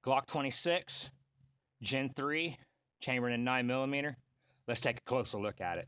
Glock 26, Gen 3, chambered in 9mm. Let's take a closer look at it.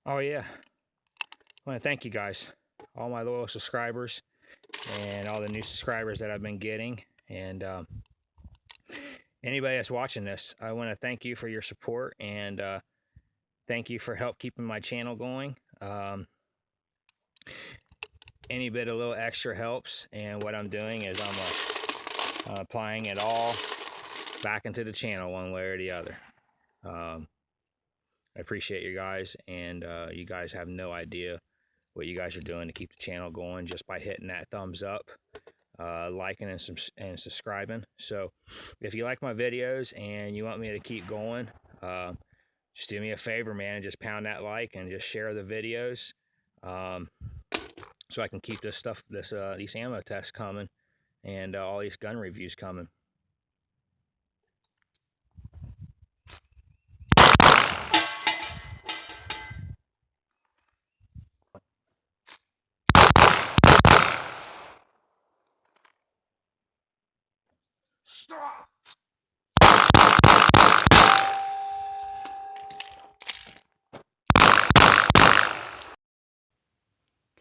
Oh yeah, I want to thank you guys, all my loyal subscribers and all the new subscribers that I've been getting, and anybody that's watching this, I want to thank you for your support, and thank you for help keeping my channel going. Any bit of little extra helps, and what I'm doing is I'm applying it all back into the channel one way or the other. I appreciate you guys, and you guys have no idea what you guys are doing to keep the channel going just by hitting that thumbs up, liking and subscribing. So if you like my videos and you want me to keep going, just do me a favor, man, and just pound that like and just share the videos, so I can keep this these ammo tests coming, and all these gun reviews coming. Stop!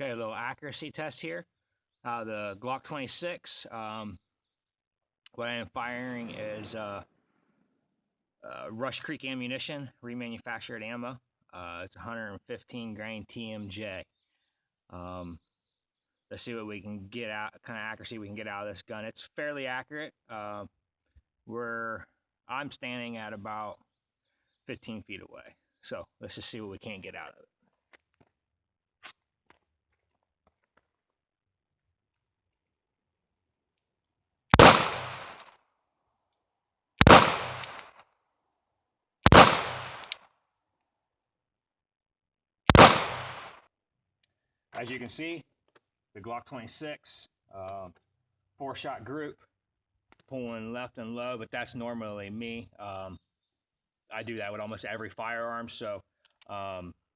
Okay, a little accuracy test here. The Glock 26. What I am firing is Rush Creek ammunition, remanufactured ammo. It's 115 grain TMJ. Let's see what we can get out, kind of accuracy we can get out of this gun. It's fairly accurate. I'm standing at about 15 feet away. So let's just see what we can get out of it. As you can see, the Glock 26, 4-shot group, pulling left and low, but that's normally me. I do that with almost every firearm, so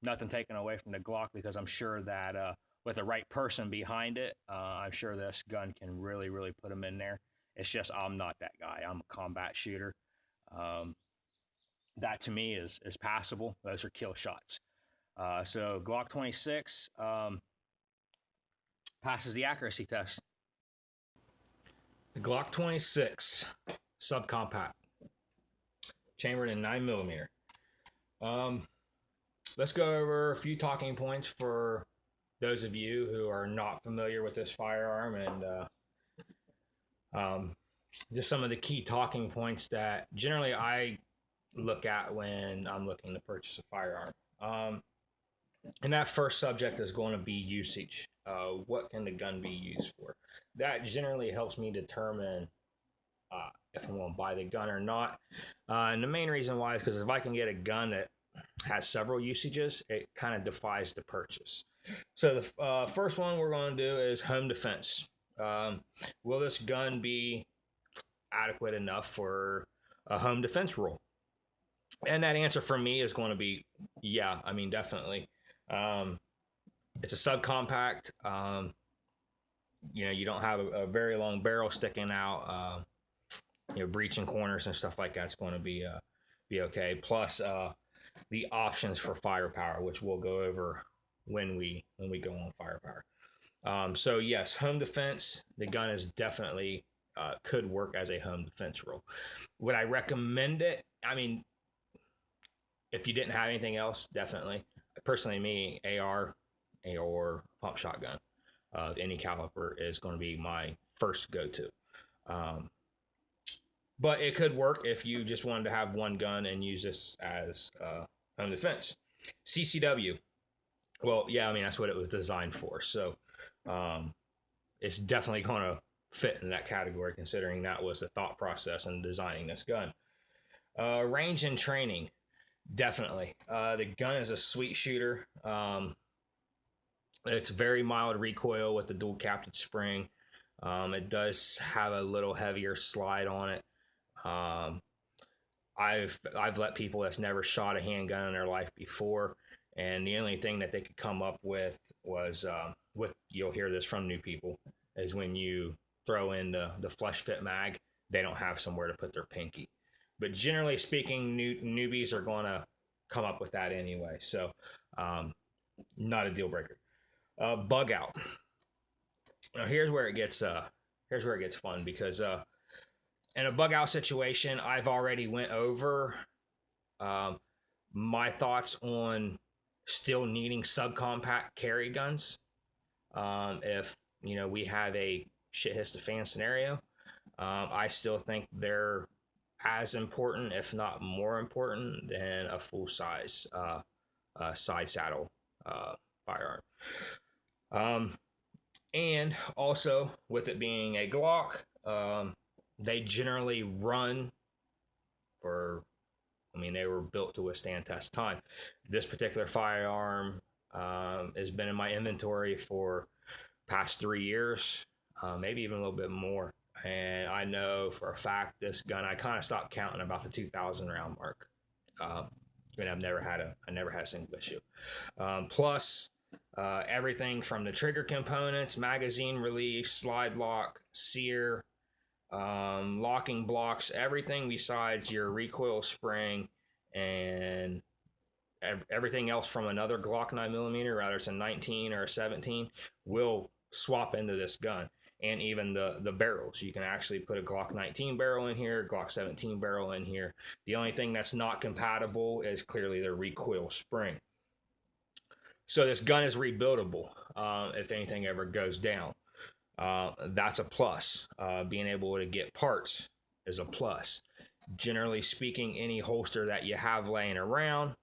nothing taken away from the Glock, because I'm sure that with the right person behind it, I'm sure this gun can really, really put them in there. It's just I'm not that guy. I'm a combat shooter. That to me is passable. Those are kill shots. So Glock 26 passes the accuracy test. The Glock 26 subcompact, chambered in 9mm. Let's go over a few talking points for those of you who are not familiar with this firearm, and just some of the key talking points that generally I look at when I'm looking to purchase a firearm. And that first subject is going to be usage. What can the gun be used for? That generally helps me determine if I'm going to buy the gun or not. And the main reason why is because if I can get a gun that has several usages, it kind of defies the purchase. So the first one we're going to do is home defense. Um, will this gun be adequate enough for a home defense role? And that answer for me is going to be yeah. I mean, definitely. Um, it's a subcompact. You don't have a very long barrel sticking out. Breaching corners and stuff like that's going to be okay. Plus, the options for firepower, which we'll go over when we go on firepower. So yes, home defense. The gun is definitely could work as a home defense role. Would I recommend it? I mean, if you didn't have anything else, definitely. Personally, me, AR or pump shotgun of any caliber is going to be my first go-to. Um, but it could work if you just wanted to have one gun and use this as home defense. CCW. Well, yeah, I mean that's what it was designed for. So um, it's definitely going to fit in that category, considering that was the thought process in designing this gun. Range and training. Definitely. The gun is a sweet shooter. It's very mild recoil with the dual captured spring. It does have a little heavier slide on it. Um, I've let people that's never shot a handgun in their life before, and the only thing that they could come up with was you'll hear this from new people is when you throw in the flush fit mag, they don't have somewhere to put their pinky. But generally speaking, newbies are going to come up with that anyway, so not a deal breaker. Bugout. Now here's where it gets fun because in a bug out situation, I've already went over um, my thoughts on still needing subcompact carry guns. If we have a shit hits the fan scenario, I still think they're as important, if not more important, than a full size side saddle firearm. Um, and also, with it being a Glock, they generally run for, I mean, they were built to withstand test time. This particular firearm has been in my inventory for past 3 years, maybe even a little bit more. And I know for a fact this gun, I kind of stopped counting about the 2,000 round mark. Um, I mean, I never had a single issue. Plus, everything from the trigger components, magazine release, slide lock, sear, locking blocks, everything besides your recoil spring and everything else from another Glock 9mm, whether it's a 19 or a 17, will swap into this gun. And even the barrels, you can actually put a Glock 19 barrel in here, Glock 17 barrel in here. The only thing that's not compatible is clearly the recoil spring. So this gun is rebuildable if anything ever goes down. That's a plus. Being able to get parts is a plus. Generally speaking, any holster that you have laying around,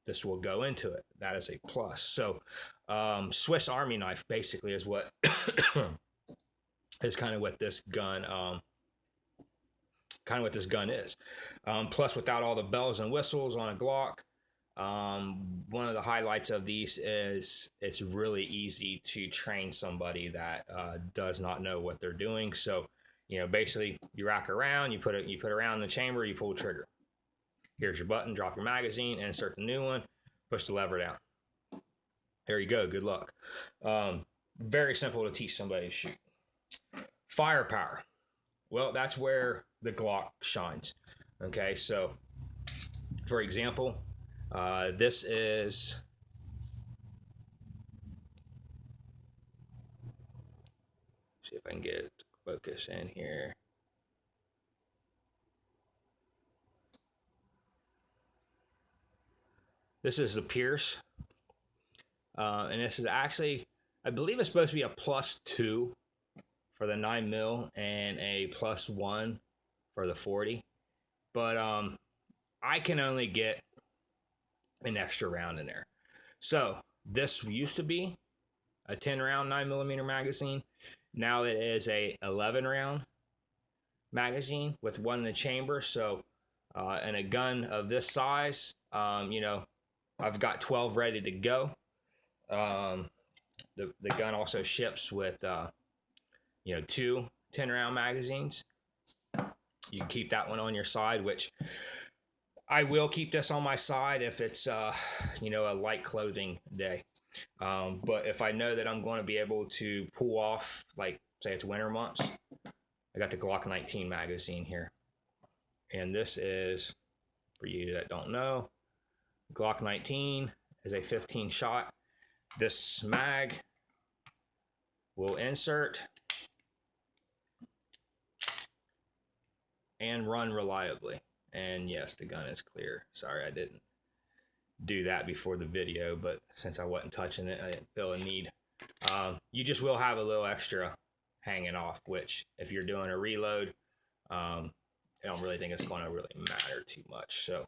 this will go into it. That is a plus. So Swiss Army knife basically is what is kind of what this gun is. Plus, without all the bells and whistles on a Glock, one of the highlights of these is it's really easy to train somebody that does not know what they're doing. So, basically you rack around, you put around in the chamber, you pull the trigger. Here's your button, drop your magazine, insert the new one, push the lever down. There you go, good luck. Very simple to teach somebody to shoot. Firepower. Well, that's where the Glock shines. Okay, so for example, this is see if I can get it to focus in here. This is the Pierce, and this is actually, I believe it's supposed to be a +2 for the 9mm and a +1 for the 40, but I can only get an extra round in there. So this used to be a 10 round 9mm magazine. Now it is a 11 round magazine with one in the chamber. So in a gun of this size, You know, I've got 12 ready to go. The gun also ships with you know, 2 10-round magazines. You can keep that one on your side, which I will keep this on my side if it's you know, a light clothing day. But if I know that I'm going to be able to pull off, like say it's winter months, I got the Glock 19 magazine here, and this is, for you that don't know, Glock 19 is a 15 shot. This mag will insert and run reliably. And yes, the gun is clear. Sorry, I didn't do that before the video, but since I wasn't touching it, I didn't feel a need. You just will have a little extra hanging off, which if you're doing a reload, I don't really think it's going to really matter too much. So,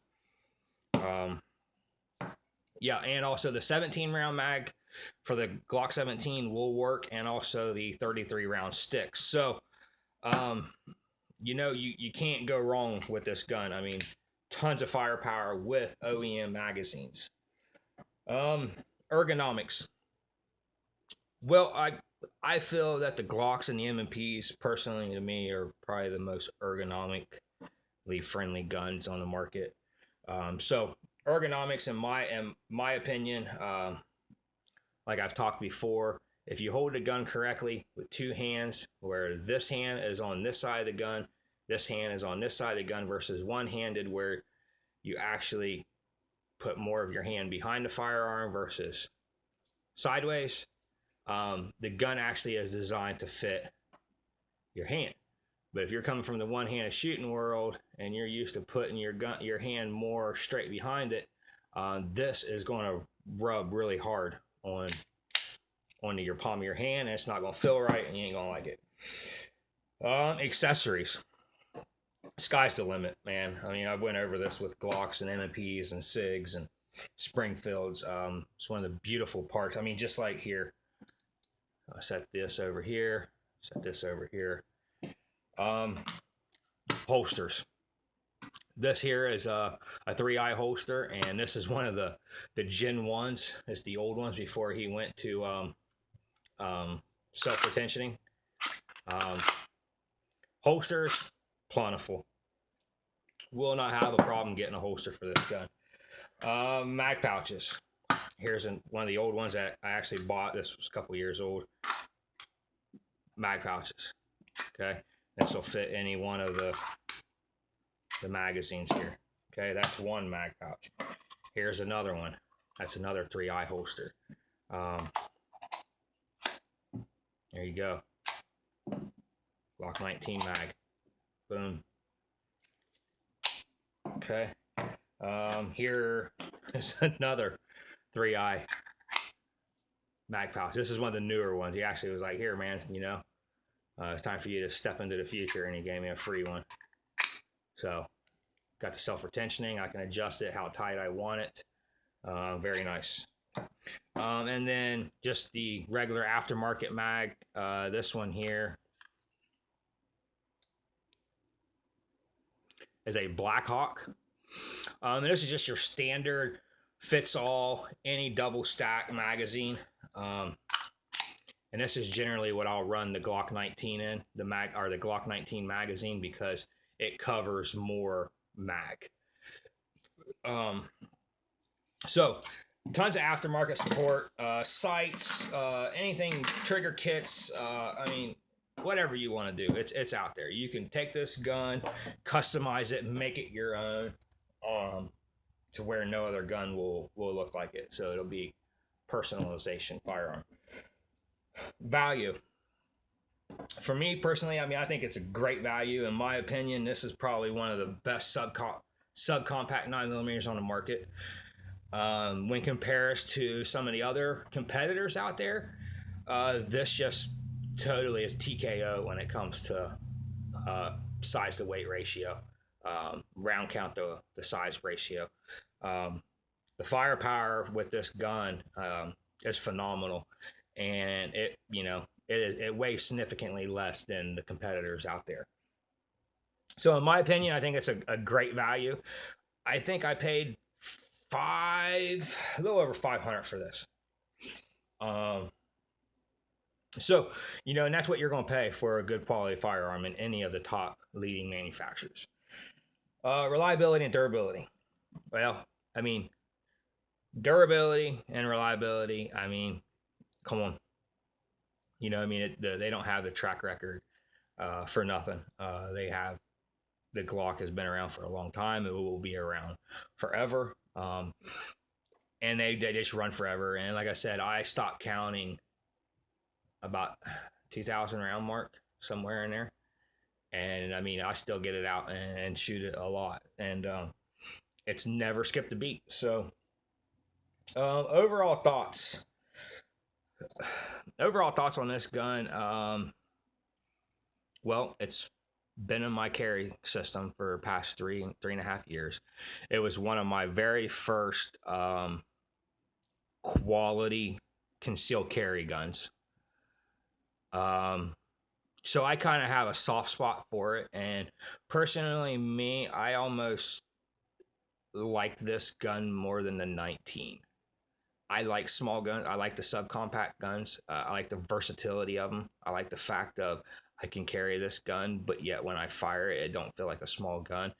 yeah, and also the 17 round mag for the Glock 17 will work, and also the 33 round sticks. So, you know, you can't go wrong with this gun. I mean, tons of firepower with OEM magazines. Ergonomics. Well, I feel that the Glocks and the M&Ps, personally to me, are probably the most ergonomically friendly guns on the market. So ergonomics, in my opinion, like I've talked before, if you hold the gun correctly with 2 hands, where this hand is on this side of the gun, this hand is on this side of the gun, versus one-handed, where you actually put more of your hand behind the firearm versus sideways, the gun actually is designed to fit your hand. But if you're coming from the one-handed shooting world and you're used to putting your hand more straight behind it, this is going to rub really hard onto your palm of your hand, and it's not going to feel right, and you ain't going to like it. Accessories. Sky's the limit, man. I mean, I went over this with Glocks and M&Ps and SIGs and Springfields. It's one of the beautiful parts. I mean, just like here, I set this over here, set this over here. Holsters. This here is a 3i holster, and this is one of the Gen1s. It's the old ones before he went to self-retentioning. Holsters, plentiful. Will not have a problem getting a holster for this gun. Mag pouches. Here's one of the old ones that I actually bought. This was a couple years old. Mag pouches. Okay, this will fit any one of the magazines here. Okay, that's one mag pouch. Here's another one. That's another 3i holster. There you go. Glock 19 mag. Boom. Okay. Here is another 3i mag pouch. This is one of the newer ones. He actually was like, here, man, you know, it's time for you to step into the future, and he gave me a free one. So, got the self-retentioning. I can adjust it how tight I want it. Very nice. And then just the regular aftermarket mag. This one here is a Blackhawk. And this is just your standard fits all any double stack magazine. And this is generally what I'll run the Glock 19 in, the Glock 19 magazine, because it covers more mag. So tons of aftermarket support, sights, anything, trigger kits. I mean, whatever you want to do, it's out there. You can take this gun, customize it, make it your own, to where no other gun will look like it. So it'll be personalization firearm. Value. For me personally, I mean, I think it's a great value. In my opinion, this is probably one of the best subcompact 9mm on the market. When compared to some of the other competitors out there, this just totally is TKO when it comes to size to weight ratio, round count to the size ratio. The firepower with this gun is phenomenal, and it weighs significantly less than the competitors out there. So in my opinion, I think it's a great value. I think I paid a little over 500 for this. So, and that's what you're going to pay for a good quality firearm in any of the top leading manufacturers. Reliability and durability. Well, I mean, durability and reliability. I mean, come on. They don't have the track record for nothing. The Glock has been around for a long time. It will be around forever. And they just run forever. And like I said, I stopped counting about 2,000 round mark, somewhere in there. And I mean, I still get it out and shoot it a lot. And it's never skipped a beat. So, overall thoughts. Overall thoughts on this gun. Well, it's been in my carry system for the past 3.5 years. It was one of my very first quality concealed carry guns. So I kind of have a soft spot for it. And personally, I almost like this gun more than the 19. I like small guns. I like the subcompact guns. I like the versatility of them. I like the fact of I can carry this gun, but yet when I fire it, it don't feel like a small gun.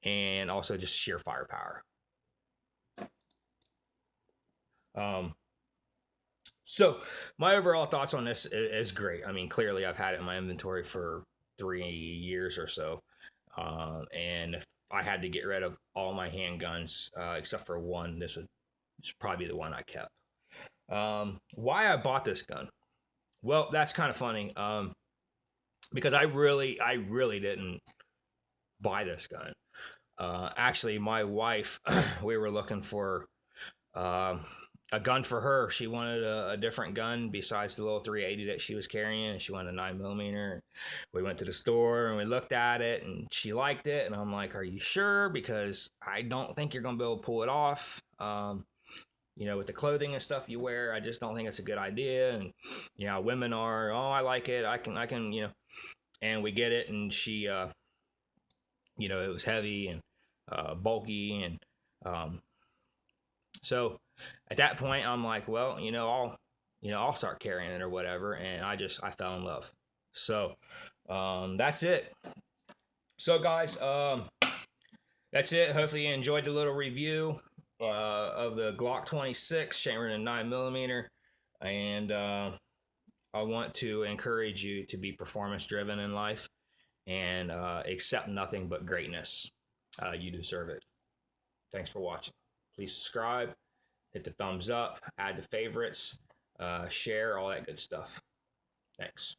And also just sheer firepower. So my overall thoughts on this is great. I mean, clearly I've had it in my inventory for 3 years or so. And if I had to get rid of all my handguns, except for one, this would probably be the one I kept. Why I bought this gun? Well, that's kind of funny. Because I really didn't buy this gun. Actually, my wife, we were looking for a gun for her. She wanted a different gun besides the little 380 that she was carrying, and she wanted a 9mm. We went to the store and we looked at it, and she liked it. And I'm like, "Are you sure? Because I don't think you're gonna be able to pull it off. With the clothing and stuff you wear, I just don't think it's a good idea." And women are, "Oh, I like it. I can." And we get it, and she, it was heavy and bulky, and so at that point, I'm like, well, I'll start carrying it or whatever, and I fell in love. So that's it. So guys, that's it. Hopefully you enjoyed the little review of the Glock 26 chambered in 9mm, and I want to encourage you to be performance driven in life and accept nothing but greatness. You deserve it. Thanks for watching. Please subscribe, hit the thumbs up, add the favorites, share, all that good stuff. Thanks.